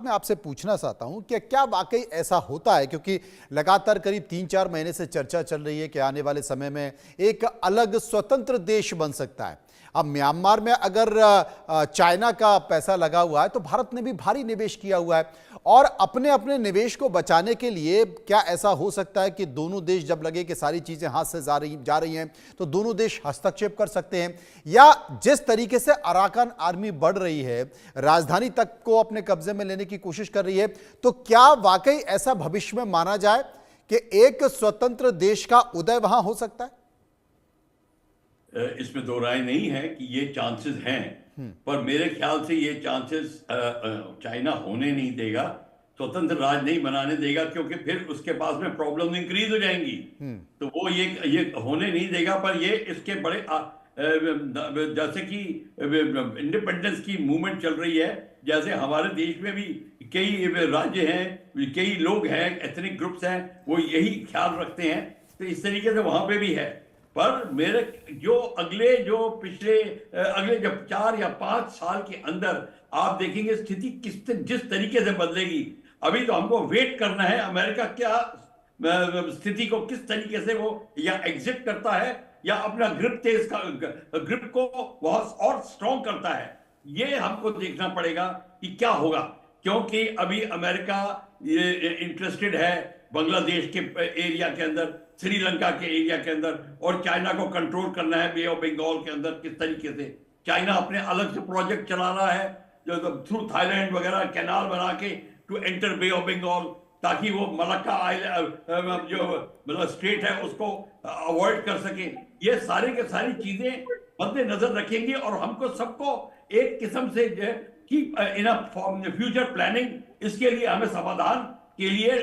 मैं आपसे पूछना चाहता हूं कि क्या वाकई ऐसा होता है, क्योंकि लगातार करीब 3-4 महीने से चर्चा चल रही है कि आने वाले समय में एक अलग स्वतंत्र देश बन सकता है। अब म्यांमार में अगर चाइना का पैसा लगा हुआ है तो भारत ने भी भारी निवेश किया हुआ है, और अपने अपने निवेश को बचाने के लिए क्या ऐसा हो सकता है कि दोनों देश जब लगे कि सारी चीजें हाथ से जा रही हैं तो दोनों देश हस्तक्षेप कर सकते हैं? या जिस तरीके से अराकान आर्मी बढ़ रही है, राजधानी तक को अपने कब्जे में लेने की कोशिश कर रही है, तो क्या वाकई ऐसा भविष्य में माना जाए कि एक स्वतंत्र देश का उदय वहां हो सकता है? इसमें दो राय नहीं है कि ये चांसेस हैं, पर मेरे ख्याल से ये चांसेस चाइना होने नहीं देगा, स्वतंत्र राज नहीं बनाने देगा, क्योंकि फिर उसके पास में प्रॉब्लम इंक्रीज हो जाएंगी। तो वो ये होने नहीं देगा। पर ये इसके बड़े जैसे कि इंडिपेंडेंस की मूवमेंट चल रही है, जैसे हमारे देश में भी कई राज्य हैं, कई लोग हैं, एथनिक ग्रुप्स हैं, वो यही ख्याल रखते हैं, तो इस तरीके से वहां पे भी है। पर मेरे अगले जब 4 या 5 साल के अंदर आप देखेंगे स्थिति जिस तरीके से बदलेगी। अभी तो हमको वेट करना है अमेरिका क्या स्थिति को किस तरीके से वो या एग्जिट करता है या अपना ग्रिप को बहुत और स्ट्रॉन्ग करता है। ये हमको देखना पड़ेगा कि क्या होगा, क्योंकि अभी अमेरिका इंटरेस्टेड है बांग्लादेश के एरिया के अंदर, श्रीलंका के एरिया के अंदर, और चाइना को कंट्रोल करना है बे ऑफ बंगाल के अंदर। किस तरीके से चाइना अपने अलग से प्रोजेक्ट चला रहा है जो थ्रू थाईलैंड वगैरह कैनाल बना के to enter Bay of Bengal, ताकि वो मलक्का आइलैंड जो मतलब स्टेट है उसको अवॉइड कर सके। ये सारी के सारी चीजें मद्देनजर रखेंगे, और हमको सबको एक किस्म से कि इन फ्यूचर प्लानिंग इसके लिए हमें समाधान के लिए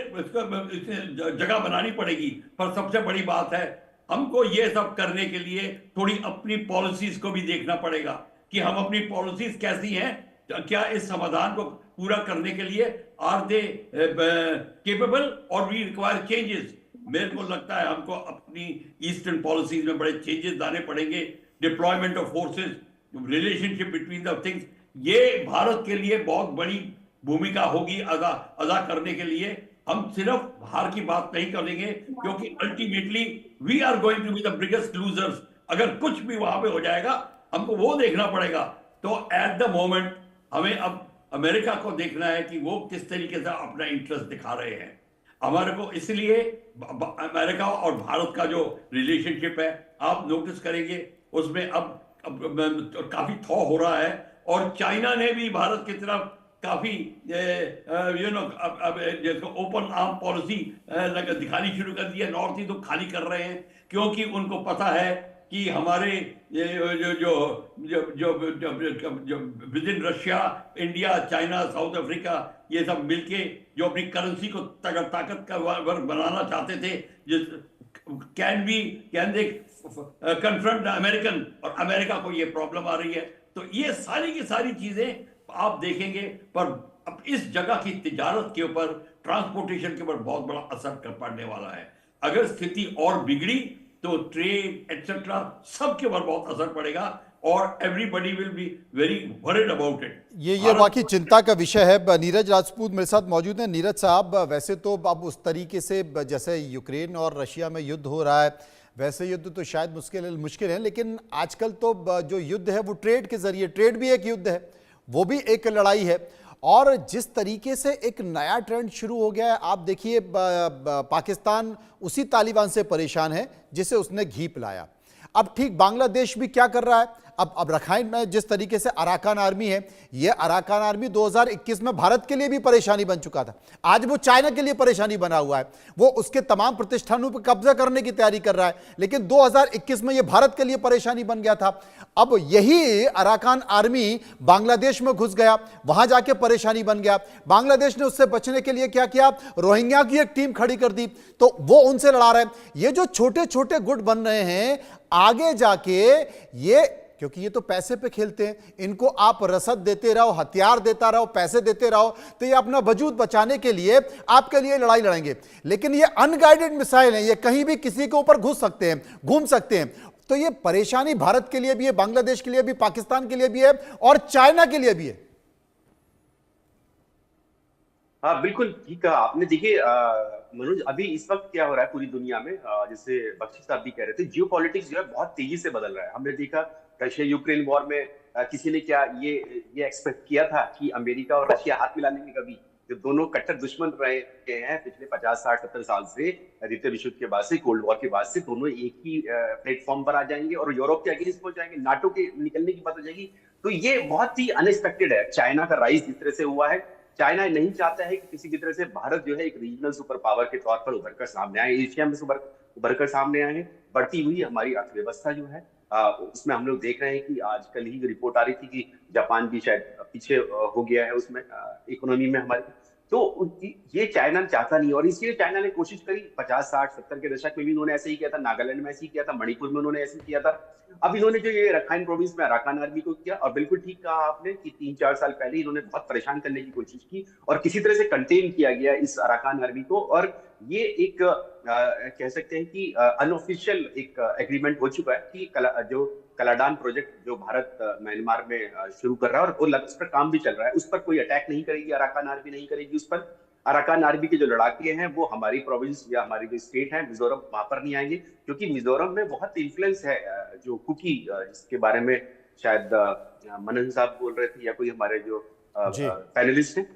जगह बनानी पड़ेगी। पर सबसे बड़ी बात है हमको ये सब करने के लिए थोड़ी अपनी पॉलिसीज को भी देखना पड़ेगा कि हम अपनी पॉलिसीज कैसी हैं, क्या इस समाधान को पूरा करने के लिए आर दे केपेबल और वी रिक्वायर चेंजेस। मेरे को लगता है हमको अपनी ईस्टर्न पॉलिसीज में बड़े चेंजेस लाने पड़ेंगे। Deployment of forces, relationship between the things, ये भारत के लिए बहुत बड़ी भूमिका होगी अदा करने के लिए। हम सिर्फ हार की बात नहीं करेंगे, क्योंकि ultimately we are going to be the biggest losers. अगर कुछ भी वहां पे हो जाएगा हमको वो देखना पड़ेगा। तो एट द मोमेंट हमें अब अमेरिका को देखना है कि वो किस तरीके से अपना इंटरेस्ट दिखा रहे हैं। हमारे को इसलिए अमेरिका और भारत का जो रिलेशनशिप है आप नोटिस करेंगे उसमें अब काफी थॉ हो रहा है, और चाइना ने भी भारत की तरफ काफी ओपन आर्म पॉलिसी दिखानी शुरू कर दी है। नॉर्थ ईस्ट तो खाली कर रहे हैं, क्योंकि उनको पता है कि हमारे जो with in Russia, India, China, south Africa, ये सब मिलके जो अपनी करेंसी को ताकतवर बनाना चाहते थे, कैन दे कन्फ्रंट अमेरिकन, और अमेरिका को ये प्रॉब्लम आ रही है। तो ये सारी की सारी चीजें आप देखेंगे, पर अब इस जगह की तिजारत के ऊपर, ट्रांसपोर्टेशन के ऊपर बहुत बड़ा असर पड़ने वाला है। अगर स्थिति और बिगड़ी तो ट्रेड एटसेट्रा सबके ऊपर बहुत असर पड़ेगा, और everybody will be very worried about it. ये वाकई चिंता का विषय है। नीरज राजपूत मेरे साथ मौजूद हैं। नीरज साहब, वैसे तो अब उस तरीके से जैसे यूक्रेन और रशिया में युद्ध हो रहा है, वैसे युद्ध तो शायद मुश्किल है, लेकिन आजकल तो जो युद्ध है वो ट्रेड के जरिए, ट्रेड भी एक युद्ध है, वो भी एक लड़ाई है। और जिस तरीके से एक नया ट्रेंड शुरू हो गया है, आप देखिए पाकिस्तान उसी तालिबान से परेशान है जिसे उसने घी पिलाया। अब ठीक बांग्लादेश भी क्या कर रहा है, अब रखाइन में जिस तरीके से अराकान आर्मी है, यह अराकान आर्मी 2021 में भारत के लिए भी परेशानी बन चुका था, आज वो चाइना के लिए परेशानी बना हुआ है, वो उसके तमाम प्रतिष्ठानों पर कब्जा करने की तैयारी कर रहा है, लेकिन 2021 में यह भारत के लिए परेशानी बन गया था। अब यही अराकान आर्मी बांग्लादेश में घुस गया, वहां जाके परेशानी बन गया। बांग्लादेश ने उससे बचने के लिए क्या किया, रोहिंग्या की एक टीम खड़ी कर दी, तो वो उनसे लड़ा रहे। ये जो छोटे छोटे गुट बन रहे हैं, आगे जाके ये, क्योंकि ये तो पैसे पे खेलते हैं, इनको आप रसद देते रहो, हथियार देता रहो, पैसे देते रहो, तो ये अपना वजूद बचाने के लिए आपके लिए लड़ाई लड़ेंगे। लेकिन ये अनगाइडेड मिसाइल है, ये कहीं भी किसी के ऊपर घुस सकते हैं, घूम सकते हैं। तो ये परेशानी भारत के लिए भी है, बांग्लादेश के लिए भी, पाकिस्तान के लिए भी है, और चाइना के लिए भी है। हाँ, बिल्कुल ठीक कहा आपने। देखिए मनोज, अभी इस वक्त क्या हो रहा है पूरी दुनिया में, जैसे बख्शी साहब भी कह रहे थे, जियो पॉलिटिक्स जो है बहुत तेजी से बदल रहा है। हमने देखा रशिया यूक्रेन वॉर में किसी ने क्या ये एक्सपेक्ट किया था कि अमेरिका और रशिया हाथ मिला लेंगे कभी? जो दोनों कट्टर दुश्मन रहे हैं पिछले 50 60 70 साल से, द्वितीय विश्व युद्ध के बाद से, कोल्ड वॉर के बाद से, दोनों एक ही प्लेटफॉर्म पर आ जाएंगे और यूरोप के अगेंस्ट हो जाएंगे, नाटो के निकलने की बात हो जाएगी। तो ये बहुत ही अनएक्सपेक्टेड है। चाइना का राइज जिस तरह से हुआ है, चाइना नहीं चाहता है कि किसी भी तरह से भारत जो है एक रीजनल सुपर पावर के तौर पर उभरकर सामने आए, एशिया में उभरकर सामने आए हैं। बढ़ती हुई हमारी अर्थव्यवस्था जो है, उसमें हम लोग देख रहे हैं कि आज कल ही रिपोर्ट आ रही थी कि जापान भी शायद पीछे हो गया है उसमें, इकोनॉमी में हमारी। तो ये चाइना चाहता नहीं, और इसलिए चाइना ने कोशिश करी 50 60 70 के दशक में भी उन्होंने ऐसे ही किया था, नागालैंड में ऐसे ही किया था, मणिपुर में उन्होंने ऐसे ही किया था। अब इन्होंने जो ये रखाइन प्रोविंस में अराकान आर्मी को किया, और बिल्कुल ठीक कहा आपने कि 3 4 साल पहले इन्होंने बहुत परेशान करने की कोशिश की और किसी तरह से कंटेन किया गया इस अराकान आर्मी को। और ये एक कह सकते हैं कि अनऑफिशियल एक एग्रीमेंट हो चुका है कि जो कलाडान प्रोजेक्ट जो भारत म्यांमार में शुरू कर रहा है, और उस पर काम भी चल रहा है, उस पर कोई अटैक नहीं करेगी अराकान आर्मी, नहीं करेगी उस पर। अराकान आर्मी के जो लड़ाके हैं वो हमारी प्रोविंस या हमारी जो स्टेट है मिजोरम, वहां पर नहीं आएंगे, क्योंकि मिजोरम में बहुत इन्फ्लुएंस है जो कुकी, जिसके बारे में शायद मनन साहब बोल रहे थे या कोई हमारे जो जी। पैनलिस्ट हैं,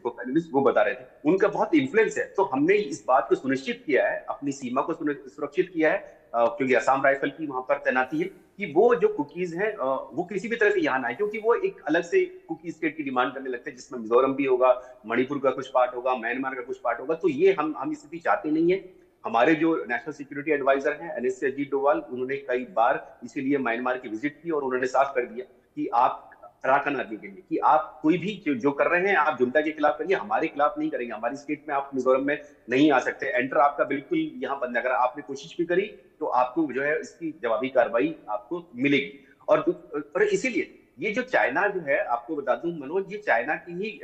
वो बता रहे थे, उनका बहुत इन्फ्लुएंस है। तो हमने इस बात को सुनिश्चित किया है, अपनी सीमा को सुरक्षित किया है, क्योंकि असम राइफल की वहां पर तैनाती है, कि वो जो कुकीज हैं वो किसी भी तरह से यहाँ ना आए, क्योंकि वो एक अलग से कुकी स्टेट की डिमांड करने लगते हैं, जिसमें मिजोरम भी होगा, मणिपुर का कुछ पार्ट होगा, म्यांमार का कुछ पार्ट होगा। तो ये हम स्थिति चाहते नहीं है। हमारे जो नेशनल सिक्योरिटी एडवाइजर हैं एनएससी अजीत डोवाल, उन्होंने कई बार इसीलिए म्यांमार की विजिट की और उन्होंने साफ कर दिया कि आप अराकान आर्मी के लिए कि आप कोई भी जो कर रहे हैं आप जुंटा के खिलाफ करिए, हमारे खिलाफ नहीं करेंगे। हमारी स्टेट में आप मिजोरम में नहीं आ सकते, एंटर आपका बिल्कुल यहाँ बंद है। अगर आपने कोशिश भी करी तो आपको जो है इसकी जवाबी कार्रवाई आपको मिलेगी। और इसीलिए ये जो चाइना जो है, आपको बता दूं मनोज, ये चाइना की ही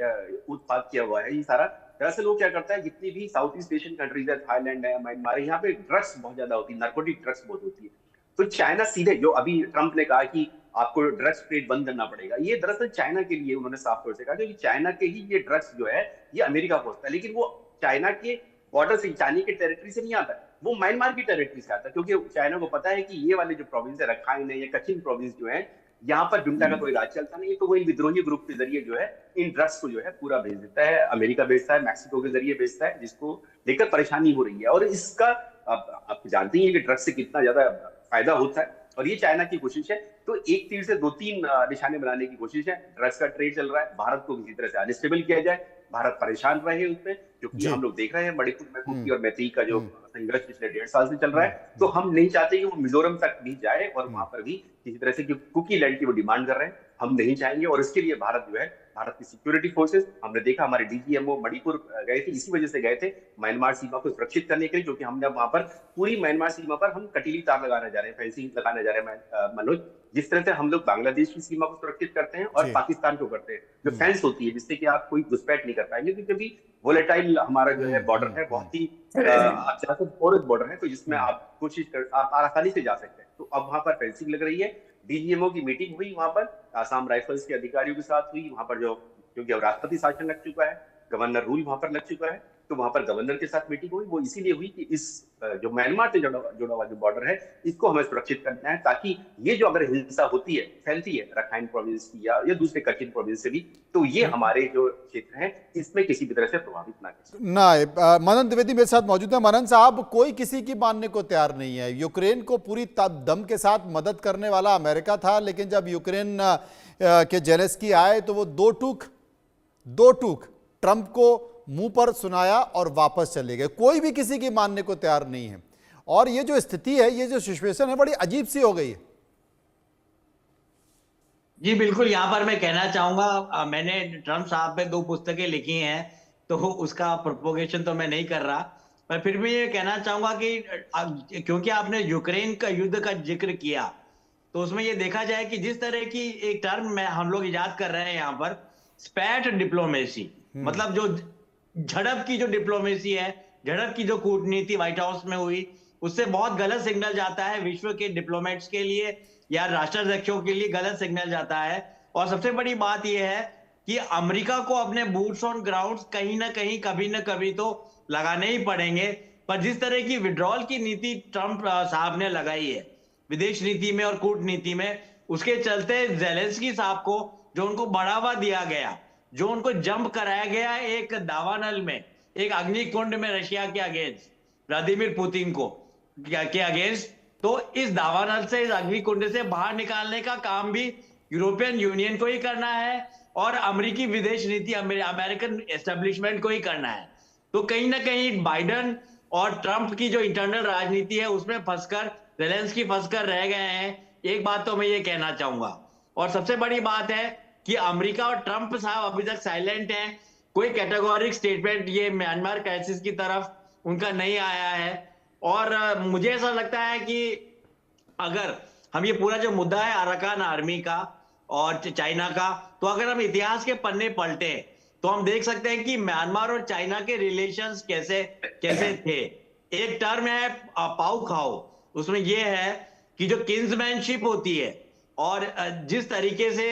उत्पाद किया हुआ है ये सारा। दरअसल वो क्या करता है, जितनी भी साउथ ईस्ट एशियन कंट्रीज है, थाईलैंड है, म्यांमार है, यहाँ पे ड्रग्स बहुत ज्यादा होती है, नार्कोटिक ड्रग्स बहुत होती है। तो चाइना सीधे, जो अभी ट्रंप ने कहा कि आपको ड्रग्स ट्रेड बंद करना पड़ेगा, ये दरअसल चाइना के लिए उन्होंने साफ तौर से कहा, क्योंकि चाइना के ही ये ड्रग्स जो है ये अमेरिका पहुंचता है, लेकिन वो चाइना के बॉर्डर से, चाइना के टेरिटरी से नहीं आता, वो म्यांमार की टेरिटरी से आता है, क्योंकि चाइना को पता है कि ये वाले जो प्रोविंस है, रखाइन है या कचिन प्रोविंस जो है, यहाँ पर जुंटा का कोई राज चलता नहीं है। तो वो इन विद्रोही ग्रुप के जरिए जो है इन ड्रग्स को जो है पूरा भेज देता है, अमेरिका भेजता है, मैक्सिको के जरिए भेजता है, जिसको लेकर परेशानी हो रही है। और इसका आप जानते ही हैं कि ड्रग्स से कितना ज्यादा फायदा होता है, और ये चाइना की कोशिश है। तो एक तीर से दो तीन निशाने बनाने की कोशिश है। ड्रग्स का ट्रेड चल रहा है, भारत को किसी तरह से अनस्टेबल किया जाए, भारत परेशान रहे उसमें, क्योंकि हम लोग देख रहे हैं मणिपुर में कुकी और मैतेई का जो संघर्ष पिछले 1.5 साल से चल रहा है। तो हम नहीं चाहते कि वो मिजोरम तक भी जाए और वहां पर भी किसी तरह से कुकी लैंड की वो डिमांड कर रहे हैं, हम नहीं चाहेंगे। और इसके लिए भारत जो है, भारत की सिक्योरिटी फोर्सेस, हमने देखा हमारे डीजीएमओ मणिपुर गए थे, इसी वजह से गए थे, म्यांमार सीमा को सुरक्षित करने के लिए, क्योंकि हमने वहां पर पूरी म्यांमार सीमा पर हम कटीली तार लगाने जा रहे हैं, फेंसिंग लगाने जा रहे हैं मनोज। जिस तरह से हम लोग बांग्लादेश की सीमा को सुरक्षित करते हैं और पाकिस्तान को करते हैं, जो फेंस होती है जिससे कि आप कोई घुसपैठ नहीं कर पाएंगे, क्योंकि वोलेटाइल हमारा जो है बॉर्डर है, बहुत ही पोरस बॉर्डर है, तो जिसमें आप कोशिश कर आप आसानी से जा सकते हैं। तो अब वहां पर फेंसिंग लग रही है। डीजीएमओ की मीटिंग हुई वहां पर, आसाम राइफल्स के अधिकारियों के साथ हुई वहां पर, जो क्योंकि अब राष्ट्रपति शासन लग चुका है, गवर्नर रूल वहां पर लग चुका है, तो वहां पर गवर्नर के साथ मीटिंग हुई। वो इसीलिए हुई कि इस जो म्यांमार से जुड़ा हुआ जो बॉर्डर है, इसको हमें सुरक्षित करना है, ताकि ये जो अगर हिंसा होती है, फैलती है रखाइन प्रोविंस की या दूसरे कचिन प्रोविंस से भी, तो ये हमारे जो क्षेत्र है इसमें किसी भी तरह से प्रभावित ना कर ना। मनन द्विवेदी मेरे साथ मौजूद है। मनन साहब, कोई किसी की मानने को तैयार नहीं है। यूक्रेन को पूरी दम के साथ मदद करने वाला अमेरिका था, लेकिन जब यूक्रेन के जेलेंस्की आए तो वो दो टूक ट्रंप को मुंह पर सुनाया और वापस चले गए। कोई भी किसी की मानने को तैयार नहीं है, और ये जो स्थिति है, ये जो सिचुएशन है, बड़ी अजीब सी हो गई है। जी बिल्कुल, यहाँ पर मैं कहना चाहूंगा, मैंने ट्रंप साहब पे 2 पुस्तकें लिखी हैं, तो उसका प्रोपोगेशन तो मैं नहीं कर रहा, पर फिर भी ये कहना चाहूंगा कि क्योंकि आपने यूक्रेन का युद्ध का जिक्र किया, तो उसमें ये देखा जाए कि जिस तरह की एक टर्म में हम लोग इजाद कर रहे हैं यहाँ पर, स्पैट डिप्लोमेसी, मतलब जो झड़प की जो डिप्लोमेसी है, झड़प की जो कूटनीति व्हाइट हाउस में हुई, उससे बहुत गलत सिग्नल जाता है विश्व के डिप्लोमेट्स के लिए या राष्ट्राध्यक्षों के लिए, गलत सिग्नल जाता है। और सबसे बड़ी बात यह है कि अमेरिका को अपने बूट्स ऑन ग्राउंड कहीं ना कहीं कभी ना कभी तो लगाने ही पड़ेंगे। पर जिस तरह की विड्रॉल की नीति ट्रंप साहब ने लगाई है विदेश नीति में और कूटनीति में, उसके चलते जेलेंस्की साहब को जो उनको बढ़ावा दिया गया, जो उनको जंप कराया गया एक दावानल में, एक अग्निकुंड में रशिया के अगेंस्ट, व्लादिमीर पुतिन को के अगेंस्ट, तो इस दावानल से, इस अग्निकुंड से बाहर निकालने का काम भी यूरोपियन यूनियन को ही करना है और अमेरिकी विदेश नीति अमेरिकन एस्टेब्लिशमेंट को ही करना है। तो कहीं ना कहीं बाइडेन और ट्रंप की जो इंटरनल राजनीति है उसमें फंसकर जेलेंस्की फंसकर रह गए हैं। एक बात तो मैं ये कहना चाहूंगा, और सबसे बड़ी बात है कि अमेरिका और ट्रंप साहब अभी तक साइलेंट हैं, कोई कैटेगोरिक स्टेटमेंट ये म्यांमार क्राइसिस की तरफ उनका नहीं आया है। और मुझे ऐसा लगता है कि अगर हम ये पूरा जो मुद्दा है अराकान आर्मी का और चाइना का, तो अगर हम इतिहास के पन्ने पलटे तो हम देख सकते हैं कि म्यांमार और चाइना के रिलेशंस कैसे कैसे थे। एक टर्म है पाउ खाओ, उसमें यह है कि जो किंग्समैनशिप होती है और जिस तरीके से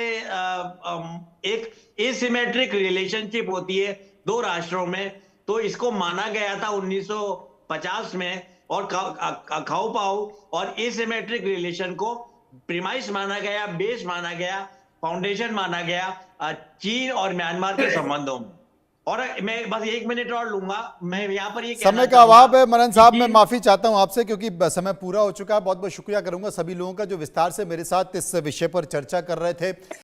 एक एसिमेट्रिक रिलेशनशिप होती है दो राष्ट्रों में, तो इसको माना गया था 1950 में, और खाओ पाओ और एसिमेट्रिक रिलेशन को प्रीमाइस माना गया, बेस माना गया, फाउंडेशन माना गया चीन और म्यांमार के संबंधों में। और मैं बस 1 मिनट और लूंगा, मैं यहाँ पर ये समय का अभाव है मनन साहब, मैं माफी चाहता हूं आपसे क्योंकि समय पूरा हो चुका है। बहुत बहुत शुक्रिया करूंगा सभी लोगों का जो विस्तार से मेरे साथ इस विषय पर चर्चा कर रहे थे।